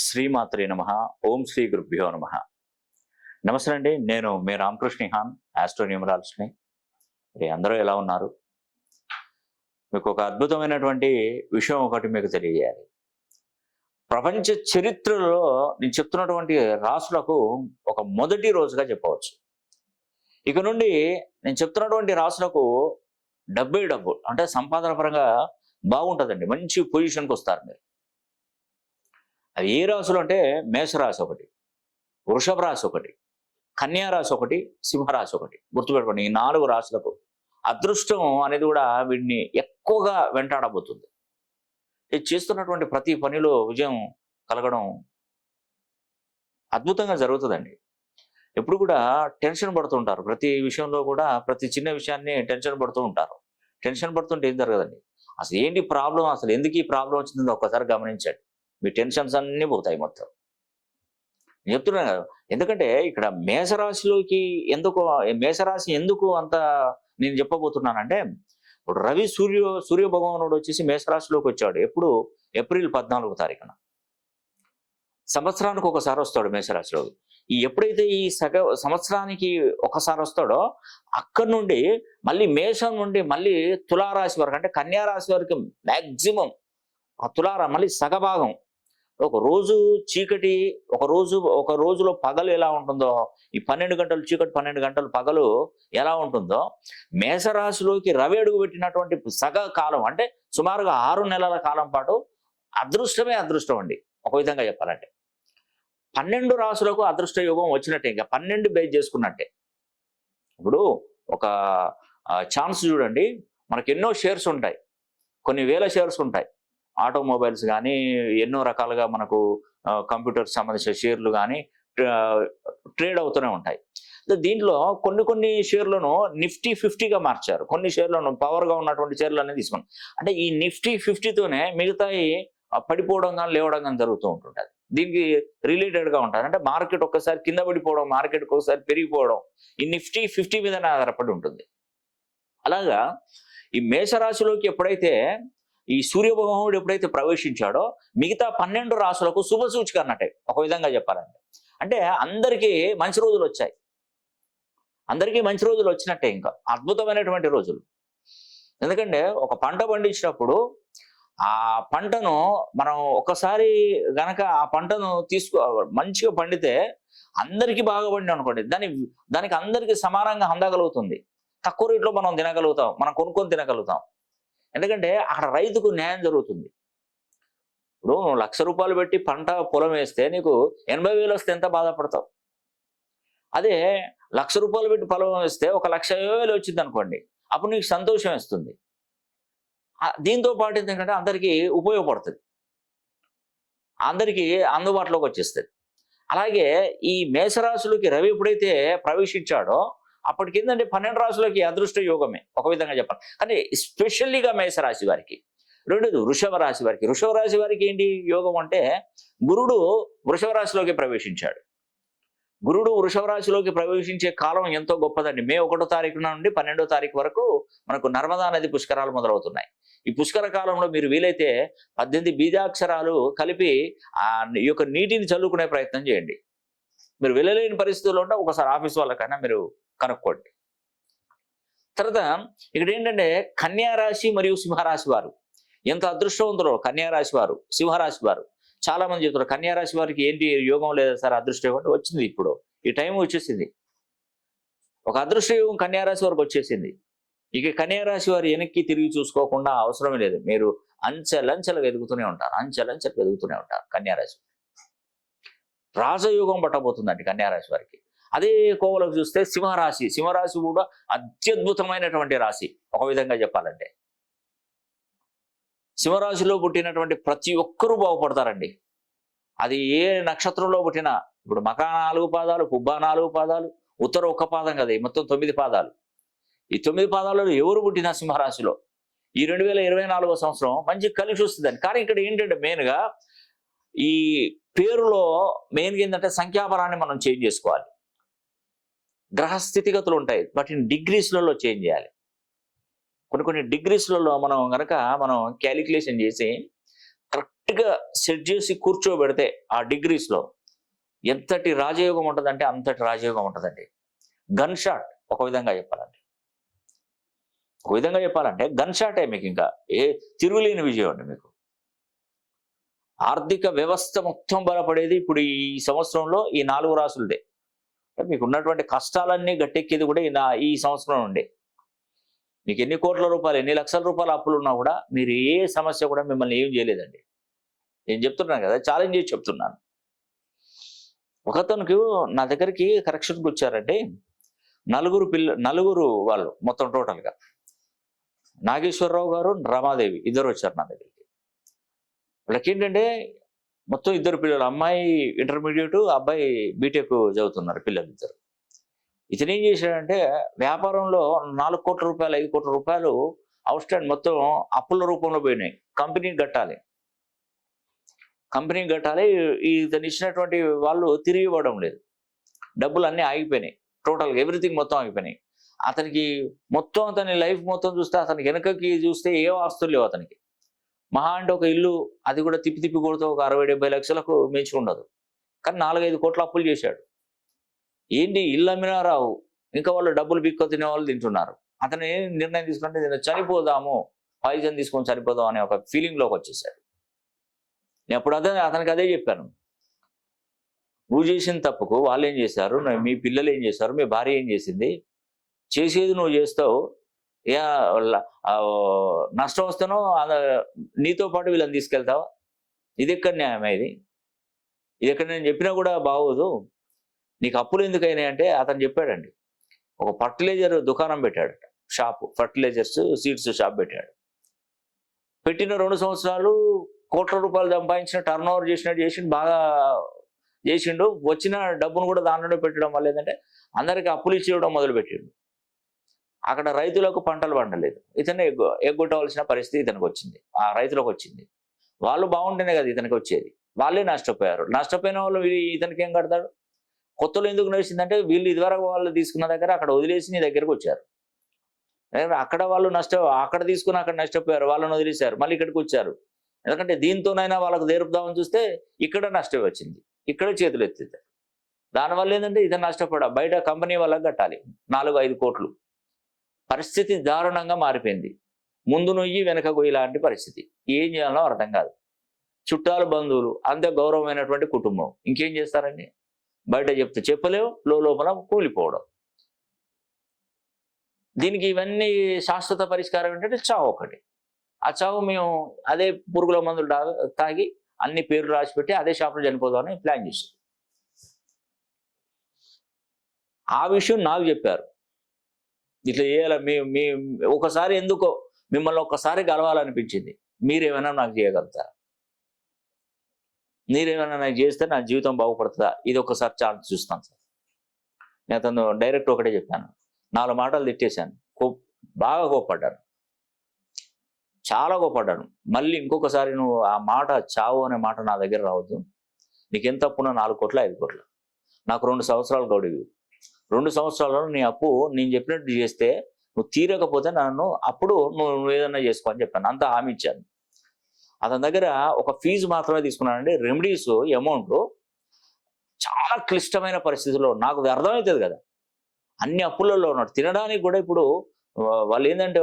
శ్రీమాత్రే నమః. ఓం శ్రీ గురుభ్యో నమః. నమస్తే అండి. నేను మీ రామకృష్ణ హాన్, ఆస్ట్రో న్యూమరాలజిస్ట్ని. మరి అందరూ ఎలా ఉన్నారు? మీకు ఒక అద్భుతమైనటువంటి విషయం ఒకటి మీకు తెలియజేయాలి. ప్రపంచ చరిత్రలో నేను చెప్తున్నటువంటి రాసులకు ఒక మొదటి రోజుగా చెప్పవచ్చు. ఇక నుండి నేను చెప్తున్నటువంటి రాసులకు డబ్బు అంటే సంపాదన పరంగా బాగుంటుందండి. మంచి పొజిషన్కి వస్తారు మీరు. అవి ఏ రాసులు అంటే మేషరాశి ఒకటి, వృషభ రాశి ఒకటి, కన్యా రాశి ఒకటి, సింహరాశి ఒకటి. గుర్తుపెట్టుకోండి, ఈ 4 రాశులకు అదృష్టం అనేది కూడా వీడిని ఎక్కువగా వెంటాడబోతుంది. ఇది చేస్తున్నటువంటి ప్రతి పనిలో విజయం కలగడం అద్భుతంగా జరుగుతుందండి. ఎప్పుడు కూడా టెన్షన్ పడుతుంటారు. ప్రతి విషయంలో కూడా ప్రతి చిన్న విషయాన్ని టెన్షన్ పడుతూ ఉంటారు. టెన్షన్ పడుతుంటే ఏం జరగదండి. అసలు ఏంటి ప్రాబ్లం, అసలు ఎందుకు ఈ ప్రాబ్లం వచ్చిందో ఒక్కసారి గమనించండి. మీ టెన్షన్స్ అన్నీ పోతాయి మొత్తం. నేను చెప్తున్నాను కదా, ఎందుకంటే ఇక్కడ మేషరాశిలోకి మేషరాశి ఎందుకు అంత నేను చెప్పబోతున్నానంటే, ఇప్పుడు రవి సూర్య భగవానుడు వచ్చేసి మేషరాశిలోకి వచ్చాడు. ఎప్పుడు? ఏప్రిల్ 14వ తారీఖున. సంవత్సరానికి ఒకసారి వస్తాడు మేషరాశిలోకి. ఎప్పుడైతే ఈ సంవత్సరానికి ఒకసారి వస్తాడో అక్కడి నుండి మళ్ళీ మేషం నుండి మళ్ళీ తులారాశి వరకు, అంటే కన్యా రాశి వరకు మ్యాక్సిమం ఆ మళ్ళీ సగభాగం. ఒక రోజు చీకటి, ఒక రోజులో పగలు ఎలా ఉంటుందో, ఈ 12 గంటలు చీకటి 12 గంటలు పగలు ఎలా ఉంటుందో, మేషరాశిలోకి రవి అడుగు పెట్టినటువంటి సగ కాలం అంటే సుమారుగా 6 నెలల కాలం పాటు అదృష్టమే అదృష్టం అండి. ఒక విధంగా చెప్పాలంటే 12 రాశులకు అదృష్ట యోగం వచ్చినట్టే, ఇంకా 12 బేస్ చేసుకున్నట్టే. ఇప్పుడు ఒక ఛాన్స్ చూడండి, మనకు ఎన్నో షేర్స్ ఉంటాయి, కొన్ని వేల షేర్స్ ఉంటాయి. ఆటోమొబైల్స్ కానీ, ఎన్నో రకాలుగా మనకు కంప్యూటర్స్ సంబంధించిన షేర్లు కానీ ట్రేడ్ అవుతూనే ఉంటాయి. దీంట్లో కొన్ని షేర్లను నిఫ్టీ 50గా మార్చారు. కొన్ని షేర్లను పవర్గా ఉన్నటువంటి షేర్లు అనేది తీసుకున్నాం. అంటే ఈ నిఫ్టీ 50తోనే మిగతాయి పడిపోవడం కానీ లేవడం కానీ జరుగుతూ ఉంటుంటుంది. దీనికి రిలేటెడ్గా ఉంటుంది. అంటే మార్కెట్ ఒక్కసారి కింద పడిపోవడం, మార్కెట్ ఒకసారి పెరిగిపోవడం, ఈ నిఫ్టీ 50 మీదనే ఆధారపడి ఉంటుంది. అలాగా ఈ మేషరాశిలోకి ఎప్పుడైతే ఈ సూర్యభగవానుడు ఎప్పుడైతే ప్రవేశించాడో మిగతా 12 రాశులకు శుభ సూచిక అన్నట్టే, ఒక విధంగా చెప్పాలంటే. అంటే అందరికీ మంచి రోజులు వచ్చాయి, అందరికీ మంచి రోజులు వచ్చినట్టే, ఇంకా అద్భుతమైనటువంటి రోజులు. ఎందుకంటే ఒక పంట పండించినప్పుడు ఆ పంటను మనం ఒకసారి గనక ఆ పంటను మంచిగా పండితే అందరికీ బాగా పండి అనుకోండి, దానికి అందరికీ సమానంగా అందగలుగుతుంది. తక్కువ రేట్లో మనం తినగలుగుతాం, మనం కొనుక్కొని తినగలుగుతాం. ఎందుకంటే అక్కడ రైతుకు న్యాయం జరుగుతుంది. ఇప్పుడు నువ్వు 1,00,000 రూపాయలు పెట్టి పొలం వేస్తే నీకు 80,000 వస్తే ఎంత బాధపడతావు? అదే 1,00,000 రూపాయలు పెట్టి పొలం వేస్తే 1,50,000 వచ్చింది అనుకోండి, అప్పుడు నీకు సంతోషం వేస్తుంది. దీంతో పాటు ఏంటంటే అందరికీ ఉపయోగపడుతుంది, అందరికీ అందుబాటులోకి వచ్చేస్తుంది. అలాగే ఈ మేషరాశులకి రవి ఎప్పుడైతే ప్రవేశించాడో అప్పటికి ఏంటంటే 12 రాశులకి అదృష్ట యోగమే, ఒక విధంగా చెప్పాలి. కానీ స్పెషల్లీగా మేషరాశి వారికి. రెండోది వృషభ రాశి వారికి. వృషభ రాశి వారికి ఏంటి యోగం అంటే, గురుడు వృషభ రాశిలోకి ప్రవేశించాడు. గురుడు వృషభ రాశిలోకి ప్రవేశించే కాలం ఎంతో గొప్పదండి. మే 1వ తారీఖు నుండి 12వ తారీఖు వరకు మనకు నర్మదా నది పుష్కరాలు మొదలవుతున్నాయి. ఈ పుష్కర కాలంలో మీరు వీలైతే 18 బీజాక్షరాలు కలిపి ఈ యొక్క నీటిని చల్లుకునే ప్రయత్నం చేయండి. మీరు వెళ్ళలేని పరిస్థితుల్లో ఉంటే ఒకసారి ఆఫీస్ వాళ్ళకైనా మీరు కనుక్కోండి. తర్వాత ఇక్కడ ఏంటంటే కన్యా రాశి మరియు సింహరాశి వారు ఎంత అదృష్టవంతులో, కన్యా రాశి వారు, సింహరాశి వారు. చాలా మంది చెప్తారు కన్యా రాశి వారికి ఏంటి యోగం లేదా సార్, అదృష్ట యోగం వచ్చింది. ఇప్పుడు ఈ టైం వచ్చేసింది, ఒక అదృష్ట యోగం కన్యా రాశి వారికి వచ్చేసింది. ఇక కన్యా రాశి వారు వెనక్కి తిరిగి చూసుకోకుండా అవసరమే లేదు. మీరు అంచెలంచెలు వెతుకుతూనే ఉంటారు కన్యా రాశి. రాజయోగం పట్టబోతుందండి కన్యా రాశి వారికి. అదే కోవలోకి చూస్తే సింహరాశి కూడా అత్యద్భుతమైనటువంటి రాశి, ఒక విధంగా చెప్పాలంటే. సింహరాశిలో పుట్టినటువంటి ప్రతి ఒక్కరూ బాగుపడతారండి. అది ఏ నక్షత్రంలో పుట్టినా. ఇప్పుడు మకా 4 పాదాలు, పుబ్బా 4 పాదాలు, ఉత్తర 1 పాదం కదా, మొత్తం 9 పాదాలు. ఈ 9 పాదాలలో ఎవరు పుట్టినా సింహరాశిలో ఈ 2024వ సంవత్సరం మంచి కలిసి వస్తుందండి. కానీ ఇక్కడ ఏంటంటే మెయిన్గా ఈ పేరులో మెయిన్గా ఏంటంటే సంఖ్యాబలాన్ని మనం చేంజ్ చేసుకోవాలి. గ్రహ స్థితిగతులు ఉంటాయి, వాటిని డిగ్రీస్లలో చేంజ్ చేయాలి. కొన్ని డిగ్రీస్లలో మనం క్యాలిక్యులేషన్ చేసి సెట్ చేసి కూర్చోబెడితే ఆ డిగ్రీస్లో ఎంతటి రాజయోగం ఉంటుందంటే అంతటి రాజయోగం ఉంటుందండి. గన్ షాట్ ఒక విధంగా చెప్పాలంటే గన్ షాటే మీకు ఇంకా ఏ తిరుగులేని విజయం అండి మీకు. ఆర్థిక వ్యవస్థ మొత్తం బలపడేది ఇప్పుడు ఈ సంవత్సరంలో ఈ 4 రాసులదే. మీకు ఉన్నటువంటి కష్టాలన్నీ గట్టెక్కేది కూడా ఈ సంవత్సరం ఉండే. మీకు ఎన్ని కోట్ల రూపాయలు, ఎన్ని లక్షల రూపాయల అప్పులు ఉన్నా కూడా మీరు ఏ సమస్య కూడా మిమ్మల్ని ఏం చేయలేదండి. నేను చెప్తున్నాను కదా, ఛాలెంజ్ చేసి చెప్తున్నాను. ఒకతనికి నా దగ్గరికి కరెక్షన్కి వచ్చారంటే నలుగురు వాళ్ళు మొత్తం టోటల్గా. నాగేశ్వరరావు గారు, రమాదేవి ఇద్దరు వచ్చారు నా దగ్గరికి. వాళ్ళకి ఏంటంటే మొత్తం 2 పిల్లలు, అమ్మాయి ఇంటర్మీడియట్, అబ్బాయి బీటెక్ చదువుతున్నారు పిల్లలు ఇద్దరు. ఇతను ఏం చేశాడంటే వ్యాపారంలో 4 కోట్ల రూపాయలు 5 కోట్ల రూపాయలు అవుట్ స్టాండ్ మొత్తం అప్పుల రూపంలో పోయినాయి. కంపెనీకి కట్టాలి. ఇతను ఇచ్చినటువంటి వాళ్ళు తిరిగి ఇవ్వడం లేదు. డబ్బులు అన్నీ ఆగిపోయినాయి. టోటల్గా ఎవ్రీథింగ్ మొత్తం ఆగిపోయినాయి. అతనికి మొత్తం అతని లైఫ్ మొత్తం చూస్తే, అతనికి వెనకకి చూస్తే ఏ ఆస్తులు లేవు అతనికి. మహా అంటే ఒక ఇల్లు, అది కూడా తిప్పి కొడితే ఒక 60-70 లక్షలకు మించి ఉండదు. కానీ 4-5 కోట్ల అప్పులు చేశాడు. ఏంటి ఇల్లు అమ్మినా రావు, ఇంకా వాళ్ళు డబ్బులు బిక్కు తినే వాళ్ళు తింటున్నారు. అతను ఏం నిర్ణయం తీసుకుంటే చనిపోదాము, పాయిజన్ తీసుకొని చనిపోదాం అనే ఒక ఫీలింగ్లోకి వచ్చేసాడు. నేను అప్పుడు అతనికి అదే చెప్పాను. నువ్వు చేసిన తప్పుకు వాళ్ళు ఏం చేశారు, మీ పిల్లలు ఏం చేశారు, మీ భార్య ఏం చేసింది, చేసేది నువ్వు చేస్తావు. నష్టం వస్తానో నీతో పాటు వీళ్ళని తీసుకెళ్తావా? ఇది ఎక్కడ న్యాయమే? ఇది ఎక్కడ నేను చెప్పినా కూడా బాగోదు. నీకు అప్పులు ఎందుకైనాయి అంటే అతను చెప్పాడండి. ఒక ఫర్టిలైజర్ దుకాణం పెట్టాడు, షాపు, ఫర్టిలైజర్స్ సీడ్స్ షాప్ పెట్టాడు. పెట్టిన 2 సంవత్సరాలు కోట్ల రూపాయలు సంపాదించిన, టర్న్ ఓవర్ చేసిండు, బాగా చేసిండు. వచ్చిన డబ్బును కూడా దాంట్లో పెట్టడం వల్ల ఏంటంటే అందరికీ అప్పులు ఇచ్చేయడం మొదలుపెట్టిండు. అక్కడ రైతులకు పంటలు పండలేదు. ఇతను ఎగ్గొట్టవలసిన పరిస్థితి ఇతనికి వచ్చింది, ఆ రైతులకు వచ్చింది. వాళ్ళు బాగుంటేనే కదా ఇతనికి వచ్చేది. వాళ్ళే నష్టపోయారు. నష్టపోయిన వాళ్ళు ఇతనికి ఏం కడతాడు? కొత్తలో ఎందుకు నడిచిందంటే వీళ్ళు ఇదివరకు వాళ్ళు తీసుకున్న దగ్గర అక్కడ వదిలేసి నీ దగ్గరకు వచ్చారు. అక్కడ వాళ్ళు అక్కడ తీసుకుని అక్కడ నష్టపోయారు, వాళ్ళని వదిలేశారు, మళ్ళీ ఇక్కడికి వచ్చారు. ఎందుకంటే దీంతోనైనా వాళ్ళకు దేరుపుదామని చూస్తే ఇక్కడ నష్టం వచ్చింది, ఇక్కడ చేతులు ఎత్తితారు. దానివల్ల ఏంటంటే ఇతను నష్టపడా బయట కంపెనీ వాళ్ళకి కట్టాలి 4-5 కోట్లు. పరిస్థితి దారుణంగా మారిపోయింది. ముందు నొయ్యి వెనక గొయ్యి లాంటి పరిస్థితి. ఏం చేయాలో అర్థం కాదు. చుట్టాలు, బంధువులు, అంత గౌరవమైనటువంటి కుటుంబం, ఇంకేం చేస్తారండి? బయట చెప్తే చెప్పలేవు, లోపల కూలిపోవడం. దీనికి ఇవన్నీ శాశ్వత పరిష్కారం ఏంటంటే చావు ఒకటి. ఆ చావు మేము అదే పురుగుల మందులు తాగి అన్ని పేర్లు రాసి పెట్టి అదే షాప్లో చనిపోదామని ప్లాన్ చేశారు. ఆ విషయం నాకు చెప్పారు. ఇట్లా చేయాల మీ ఒకసారి ఎందుకో మిమ్మల్ని ఒక్కసారి కలవాలనిపించింది, మీరేమైనా నాకు చేయగలుగుతారా? మీరేమైనా నాకు చేస్తే నా జీవితం బాగుపడుతుందా? ఇది ఒకసారి ఛాన్స్ చూస్తాను సార్. నేను అతను డైరెక్ట్ ఒకటే చెప్పాను. 4 మాటలు తిట్టేశాను. బాగా కోప్పడ్డాను, చాలా కోప్పడ్డాను. మళ్ళీ ఇంకొకసారి నువ్వు ఆ మాట, చావు అనే మాట నా దగ్గర రావద్దు. నీకెంత అప్పున్నా 4 కోట్ల 5 కోట్ల, నాకు 2 సంవత్సరాలు గడువు. 2 సంవత్సరాలలో నీ అప్పు నేను చెప్పినట్టు చేస్తే నువ్వు తీరకపోతే నన్ను అప్పుడు నువ్వు ఏదన్నా చేసుకో అని చెప్పాను. అంతా హామీ ఇచ్చాను. అతని దగ్గర ఒక ఫీజు మాత్రమే తీసుకున్నానండి. రెమెడీస్ అమౌంట్ చాలా క్లిష్టమైన పరిస్థితుల్లో, నాకు అర్థమవుతుంది కదా, అన్ని అప్పులలో ఉన్నాడు. తినడానికి కూడా ఇప్పుడు వాళ్ళు ఏంటంటే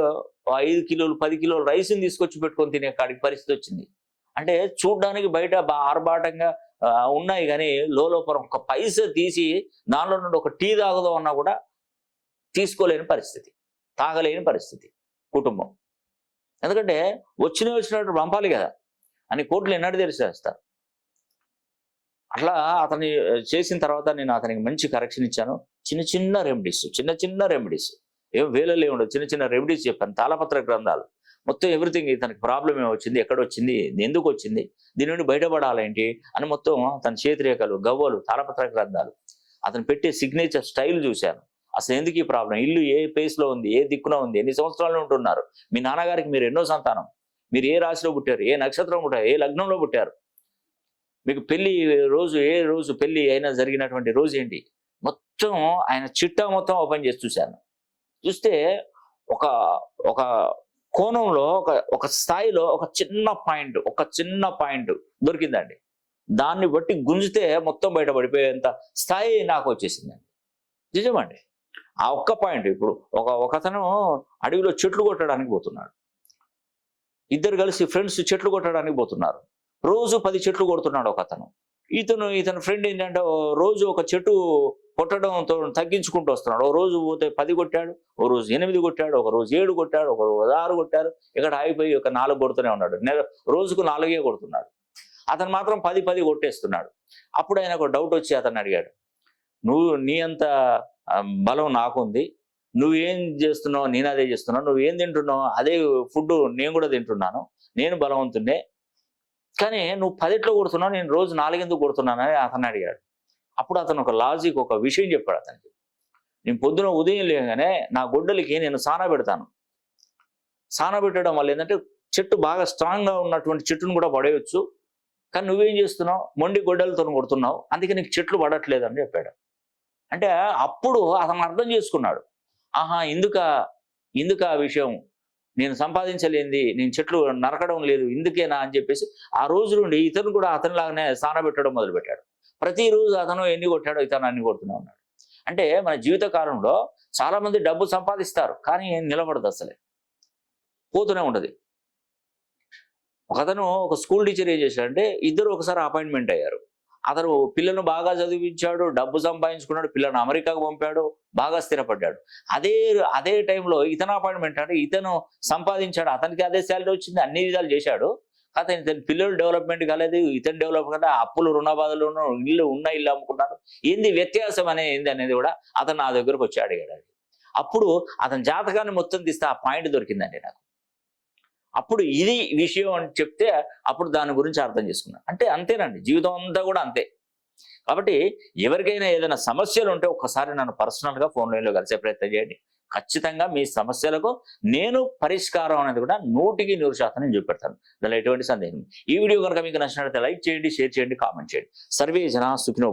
5 కిలోలు 10 కిలోలు రైస్ని తీసుకొచ్చి పెట్టుకొని తినే కాడికి పరిస్థితి వచ్చింది. అంటే చూడ్డానికి బయట ఆర్భాటంగా ఉన్నాయి కానీ లోపల ఒక పైసా తీసి దానిలో నుండి ఒక టీ తాగుదాం అన్నా కూడా తీసుకోలేని పరిస్థితి, తాగలేని పరిస్థితి కుటుంబం. ఎందుకంటే వచ్చినట్టు పంపాలి కదా అని కోట్లు ఎన్నడూ తెలిసేస్తారు. అట్లా అతన్ని చేసిన తర్వాత నేను అతనికి మంచి కరెక్షన్ ఇచ్చాను. చిన్న రెమెడీస్ ఏం వేలలో ఉండదు, చిన్న రెమెడీస్ చెప్పాను. తాళపత్ర గ్రంథాలు మొత్తం ఎవ్రీథింగ్, ఇతనికి ప్రాబ్లం ఏమొచ్చింది, ఎక్కడ వచ్చింది, ఎందుకు వచ్చింది, దీని నుండి బయటపడాలేంటి అని మొత్తం తన చేతిరేఖలు, గవ్వలు, తాళపత్ర గ్రంథాలు, అతను పెట్టే సిగ్నేచర్ స్టైల్ చూశాను. అసలు ఎందుకు ఈ ప్రాబ్లం, ఇల్లు ఏ ప్లేస్లో ఉంది, ఏ దిక్కున ఉంది, ఎన్ని సంవత్సరాలు ఉంటున్నారు, మీ నాన్నగారికి మీరు ఎన్నో సంతానం, మీరు ఏ రాశిలో పుట్టారు, ఏ నక్షత్రం పుట్టారు, ఏ లగ్నంలో పుట్టారు, మీకు పెళ్లి రోజు, ఏ రోజు పెళ్లి అయినా జరిగినటువంటి రోజు ఏంటి, మొత్తం ఆయన చిట్టా మొత్తం ఓపెన్ చేసి చూశాను. చూస్తే ఒక కోణంలో ఒక స్థాయిలో ఒక చిన్న పాయింట్ దొరికిందండి. దాన్ని బట్టి గుంజితే మొత్తం బయటపడిపోయేంత స్థాయి నాకు వచ్చేసిందండి. నిజమండి. ఆ ఒక్క పాయింట్. ఇప్పుడు ఒకతను అడవిలో చెట్లు కొట్టడానికి పోతున్నాడు. ఇద్దరు కలిసి ఫ్రెండ్స్ చెట్లు కొట్టడానికి పోతున్నారు. రోజు 10 చెట్లు కొడుతున్నాడు ఒకతను. ఇతని ఫ్రెండ్ ఏంటంటే రోజు ఒక చెట్టు కొట్టడంతో తగ్గించుకుంటూ వస్తున్నాడు. ఓ రోజు పోతే 10 కొట్టాడు, ఓ రోజు 8 కొట్టాడు, ఒక రోజు 7 కొట్టాడు, ఒక రోజు 6 కొట్టారు. ఇక్కడ ఆగిపోయి ఒక 4 కొడుతూనే ఉన్నాడు. రోజుకు 4 కొడుతున్నాడు. అతను మాత్రం 10 కొట్టేస్తున్నాడు. అప్పుడు ఆయనకు ఒక డౌట్ వచ్చి అతన్ని అడిగాడు, నీ అంత బలం నాకుంది, నువ్వేం చేస్తున్నావు, నేను అదే చేస్తున్నావు, నువ్వేం తింటున్నావు అదే ఫుడ్ నేను కూడా తింటున్నాను, నేను బలవంతున్నే, కానీ నువ్వు 10 కొడుతున్నావు, నేను రోజు 4 ఎందుకు కొడుతున్నానని అతను అడిగాడు. అప్పుడు అతను ఒక విషయం చెప్పాడు అతనికి. నేను పొద్దున ఉదయం లేగానే నా గొడ్డలికి నేను సాన పెడతాను. సాన పెట్టడం వల్ల ఏంటంటే చెట్టు బాగా స్ట్రాంగ్గా ఉన్నటువంటి చెట్టును కూడా పడేయచ్చు, కానీ నువ్వేం చేస్తున్నావు, మొండి గొడ్డలతో కొడుతున్నావు, అందుకే నీకు చెట్లు పడట్లేదు అని చెప్పాడు. అంటే అప్పుడు అతను అర్థం చేసుకున్నాడు, ఆహా ఇందుక ఆ విషయం, నేను సంపాదించలేంది, నేను చెట్లు నరకడం లేదు ఇందుకేనా అని చెప్పేసి ఆ రోజు నుండి ఇతను కూడా అతనిలాగానే సాన పెట్టడం మొదలుపెట్టాడు. ప్రతిరోజు అతను ఎన్ని కొట్టాడో ఇతను అన్ని కొడుతూనే ఉన్నాడు. అంటే మన జీవిత కాలంలో చాలా మంది డబ్బు సంపాదిస్తారు, కానీ నిలబడదు, అసలే పోతూనే ఉండదు. ఒకతను ఒక స్కూల్ టీచర్ ఏం చేశాడంటే, ఇద్దరు ఒకసారి అపాయింట్మెంట్ అయ్యారు. అతను పిల్లలను బాగా చదివించాడు, డబ్బు సంపాదించుకున్నాడు, పిల్లలను అమెరికాకు పంపాడు, బాగా స్థిరపడ్డాడు. అదే టైంలో ఇతను అపాయింట్మెంట్ అంటే ఇతను సంపాదించాడు, అతనికి అదే శాలరీ వచ్చింది, అన్ని విధాలు చేశాడు. ఇతని పిల్లలు డెవలప్మెంట్ కాలేదు, ఇతను డెవలప్ కాదు, అప్పులు రుణబాధలు ఇల్లు అమ్ముకున్నాడు. ఏంది వ్యత్యాసం ఏంది అనేది కూడా అతను నా దగ్గరకు వచ్చి అడిగాడు. అప్పుడు అతని జాతకాన్ని మొత్తం తీస్తే ఆ పాయింట్ దొరికిందండి నాకు. అప్పుడు ఇది విషయం అని చెప్తే అప్పుడు దాని గురించి అర్థం చేసుకున్నాను. అంటే అంతేనండి, జీవితం అంతా కూడా అంతే. కాబట్టి ఎవరికైనా ఏదైనా సమస్యలు ఉంటే ఒక్కసారి నన్ను పర్సనల్గా ఫోన్ లైన్లో కలిసే ప్రయత్నం చేయండి. ఖచ్చితంగా మీ సమస్యలకు నేను పరిష్కారం అనేది కూడా 100% నేను చూపెడతాను. దానిలో ఎటువంటి సందేహం. ఈ వీడియో కనుక మీకు నచ్చినట్లయితే లైక్ చేయండి, షేర్ చేయండి, కామెంట్ చేయండి. సర్వే జనా సుఖినో.